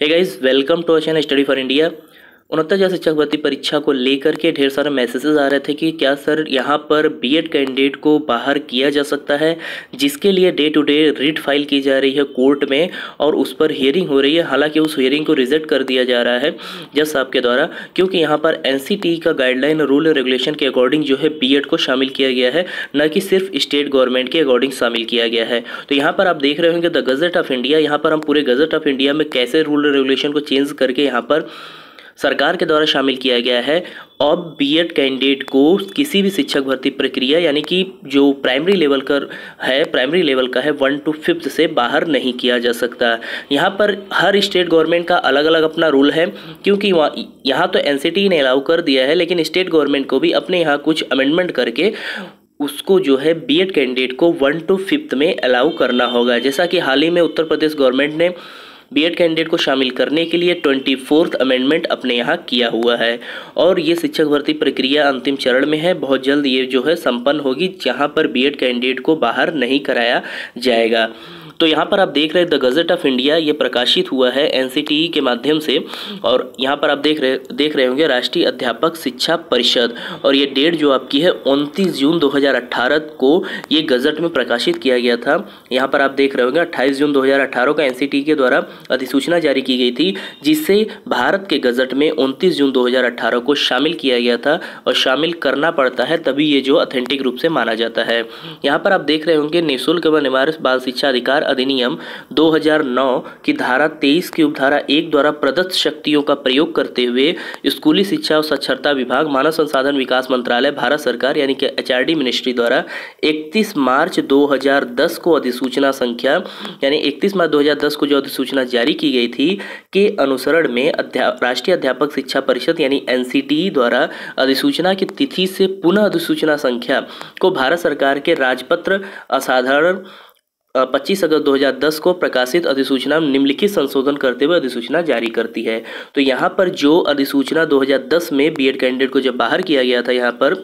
Hey guys, welcome to channel study for India. 69,000 शिक्षक भर्ती परीक्षा को लेकर के ढेर सारे मैसेजेस आ रहे थे कि क्या सर यहाँ पर बीएड कैंडिडेट को बाहर किया जा सकता है, जिसके लिए day to day writ file की जा रही है कोर्ट में और उस पर हियरिंग हो रही है। हालांकि उस हियरिंग को रिजेक्ट कर दिया जा रहा है जज साहब के द्वारा, क्योंकि यहाँ पर एनसीटी का गाइडलाइन रूल और रेगुलेशन के अकॉर्डिंग जो है बीएड को शामिल किया गया है, न कि सिर्फ स्टेट गवर्नमेंट के अकॉर्डिंग शामिल किया गया है। तो यहाँ पर आप देख रहे होंगे द गजट ऑफ इंडिया। यहाँ पर हम पूरे गजट ऑफ इंडिया में कैसे रूल और रेगुलेशन को चेंज करके यहाँ पर सरकार के द्वारा शामिल किया गया है। अब बीएड कैंडिडेट को किसी भी शिक्षक भर्ती प्रक्रिया यानी कि जो प्राइमरी लेवल का है 1 to 5th से बाहर नहीं किया जा सकता। यहाँ पर हर स्टेट गवर्नमेंट का अलग अलग अपना रूल है, क्योंकि यहाँ तो एनसीटी ने अलाउ कर दिया है, लेकिन स्टेट गवर्नमेंट को भी अपने यहाँ कुछ अमेंडमेंट करके उसको जो है बीएड कैंडिडेट को 1 to 5th में अलाउ करना होगा। जैसा कि हाल ही में उत्तर प्रदेश गवर्नमेंट ने बीएड कैंडिडेट को शामिल करने के लिए 24th अमेंडमेंट अपने यहाँ किया हुआ है और ये शिक्षक भर्ती प्रक्रिया अंतिम चरण में है। बहुत जल्द ये जो है संपन्न होगी, जहाँ पर बीएड कैंडिडेट को बाहर नहीं कराया जाएगा। तो यहाँ पर आप देख रहे हैं द गजट ऑफ इंडिया, ये प्रकाशित हुआ है एनसीटीई के माध्यम से और यहाँ पर आप देख रहे होंगे राष्ट्रीय अध्यापक शिक्षा परिषद, और ये डेट जो आपकी है 29 जून 2018 को ये गजट में प्रकाशित किया गया था। यहाँ पर आप देख रहे होंगे 28 जून 2018 का एनसीटीई के द्वारा अधिसूचना जारी की गई थी, जिससे भारत के गजट में 29 जून 2018 को शामिल किया गया था और शामिल करना पड़ता है, तभी ये जो ऑथेंटिक रूप से माना जाता है। यहाँ पर आप देख रहे होंगे निःशुल्क व निवारक बाल शिक्षा अधिकार अधिनियम 2009 की धारा 23 की उपधारा 1 द्वारा प्रदत्त शक्तियों का प्रयोग करते हुए स्कूली शिक्षा और साक्षरता विभाग, मानव संसाधन विकास मंत्रालय, भारत सरकार यानी कि एचआरडी मिनिस्ट्री द्वारा 31 मार्च 2010 को अधिसूचना संख्या यानी 31 मार्च 2010 को जो अधिसूचना जारी की गई थी के अनुसरण में राष्ट्रीय अध्यापक शिक्षा परिषद यानी एनसीटीई द्वारा अधिसूचना की तिथि से पुनः अधिसूचना संख्या को भारत सरकार के राजपत्र असाधारण 25 अगस्त 2010 को प्रकाशित अधिसूचना निम्नलिखित संशोधन करते हुए अधिसूचना जारी करती है। तो यहाँ पर जो अधिसूचना 2010 में बीएड कैंडिडेट को जब बाहर किया गया था यहाँ पर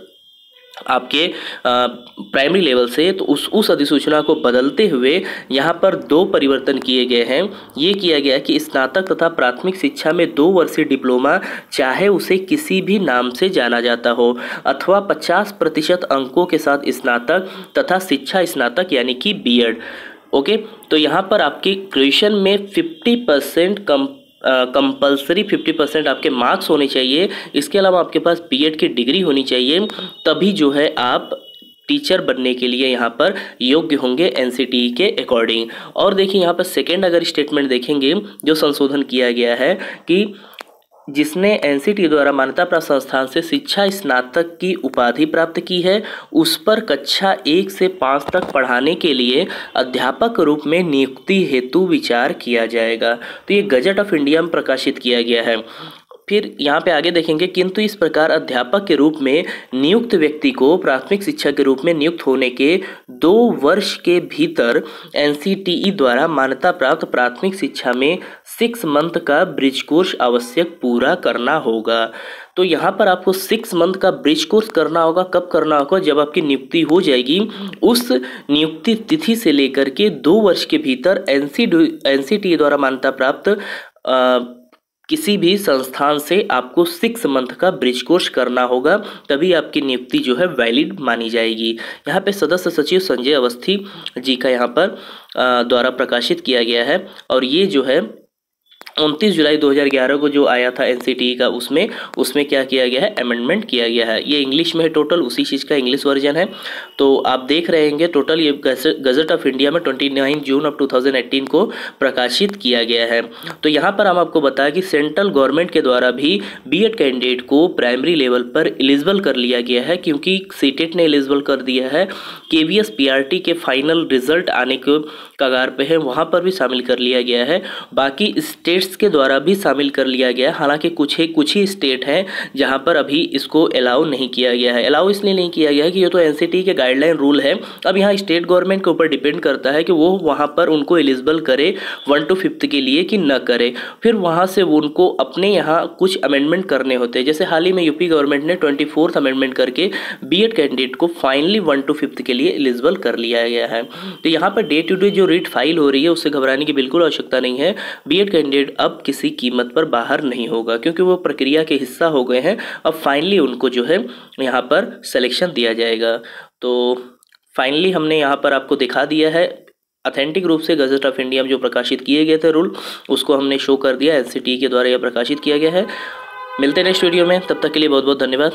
आपके प्राइमरी लेवल से, तो उस अधिसूचना को बदलते हुए यहाँ पर 2 परिवर्तन किए गए हैं। ये किया गया कि स्नातक तथा प्राथमिक शिक्षा में 2 वर्षीय डिप्लोमा, चाहे उसे किसी भी नाम से जाना जाता हो, अथवा 50% अंकों के साथ स्नातक तथा शिक्षा स्नातक यानी कि बीएड। ओके, तो यहाँ पर आपकी ग्रेजुएशन में 50% कंपल्सरी 50% आपके मार्क्स होने चाहिए। इसके अलावा आपके पास बीएड की डिग्री होनी चाहिए, तभी जो है आप टीचर बनने के लिए यहाँ पर योग्य होंगे एनसीटीई के अकॉर्डिंग। और देखिए यहाँ पर सेकेंड अगर स्टेटमेंट देखेंगे जो संशोधन किया गया है कि जिसने एनसीटीई द्वारा मान्यता प्राप्त संस्थान से शिक्षा स्नातक की उपाधि प्राप्त की है, उस पर कक्षा 1 से 5 तक पढ़ाने के लिए अध्यापक रूप में नियुक्ति हेतु विचार किया जाएगा। तो ये गजट ऑफ इंडिया में प्रकाशित किया गया है। फिर यहाँ पे आगे देखेंगे, किंतु इस प्रकार अध्यापक के रूप में नियुक्त व्यक्ति को प्राथमिक शिक्षक के रूप में नियुक्त होने के 2 वर्ष के भीतर एनसीटीई द्वारा मान्यता प्राप्त प्राथमिक शिक्षा में 6 मंथ का ब्रिज कोर्स आवश्यक पूरा करना होगा। तो यहाँ पर आपको 6 मंथ का ब्रिज कोर्स करना होगा। कब करना होगा? जब आपकी नियुक्ति हो जाएगी, उस नियुक्ति तिथि से लेकर के 2 वर्ष के भीतर एनसीटीई द्वारा मान्यता प्राप्त किसी भी संस्थान से आपको 6 मंथ का ब्रिज कोर्स करना होगा, तभी आपकी नियुक्ति जो है वैलिड मानी जाएगी। यहाँ पे सदस्य सचिव संजय अवस्थी जी का यहाँ पर द्वारा प्रकाशित किया गया है और ये जो है 29 जुलाई 2011 को जो आया था एनसीटीई का, उसमें क्या किया गया है? अमेंडमेंट किया गया है। ये इंग्लिश में है, टोटल उसी चीज़ का इंग्लिश वर्जन है। तो आप देख रहे होंगे टोटल ये गजट ऑफ इंडिया में 29 जून ऑफ 2018 को प्रकाशित किया गया है। तो यहाँ पर हम आपको बताया कि सेंट्रल गवर्नमेंट के द्वारा भी बीएड कैंडिडेट को प्राइमरी लेवल पर एलिजिबल कर लिया गया है, क्योंकि सीटेट ने एलिजिबल कर दिया है। केवीएस पीआरटी के फाइनल रिजल्ट आने के कगार पे है, वहाँ पर भी शामिल कर लिया गया है। बाकी स्टेट्स के द्वारा भी शामिल कर लिया गया है। हालांकि कुछ ही स्टेट हैं जहां पर अभी इसको अलाउ नहीं किया गया है। अलाउ इसलिए नहीं किया गया है कि ये तो एनसीटीई के गाइडलाइन रूल है। अब यहाँ स्टेट गवर्नमेंट के ऊपर डिपेंड करता है कि वो वहां पर उनको एलिजिबल करे 1 to 5th के लिए कि न करे। फिर वहां से उनको अपने यहाँ कुछ अमेंडमेंट करने होते हैं। जैसे हाल ही में यूपी गवर्नमेंट ने 24th अमेंडमेंट करके बीएड कैंडिडेट को फाइनली 1 to 5th के लिए एलिजिबल कर लिया गया है। तो यहाँ पर डे टू डे जो रिट फाइल हो रही है उससे घबराने की बिल्कुल आवश्यकता नहीं है। बीएड कैंडिडेट अब किसी कीमत पर बाहर नहीं होगा, क्योंकि वो प्रक्रिया के हिस्सा हो गए हैं। अब फाइनली उनको जो है यहाँ पर सिलेक्शन दिया जाएगा। तो फाइनली हमने यहाँ पर आपको दिखा दिया है ऑथेंटिक रूप से गजट ऑफ इंडिया में जो प्रकाशित किए गए थे रूल, उसको हमने शो कर दिया। एनसीटीई के द्वारा यह प्रकाशित किया गया है। मिलते हैं नेक्स्ट वीडियो में, तब तक के लिए बहुत बहुत धन्यवाद।